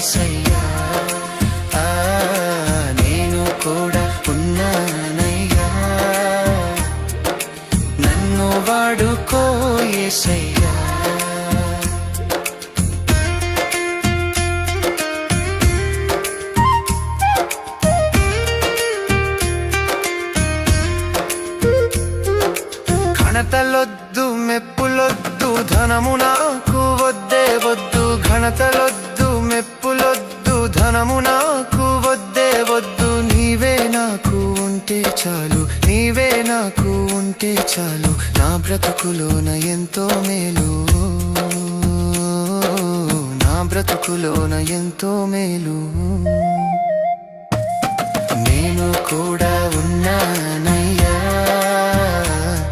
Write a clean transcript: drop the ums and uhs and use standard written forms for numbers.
యేసయ్యా, నేను కూడా ఉన్నానయ్యా, నన్ను వాడుకో యేసయ్యా. ఘనతలొద్దు మెప్పులొద్దు ధనము నాకు వద్దే వద్దు, ఘనతలొద్దు మెప్పులొద్దు ధనము నాకు వద్దే వద్దు, నీవే నాకు ఉంటే చాలు, నీవే నాకు ఉంటే చాలు, నా బ్రతుకులోన ఎంతో మేలు, నా బ్రతుకులోన ఎంతో మేలు. నేను కూడా ఉన్నానయ్యా,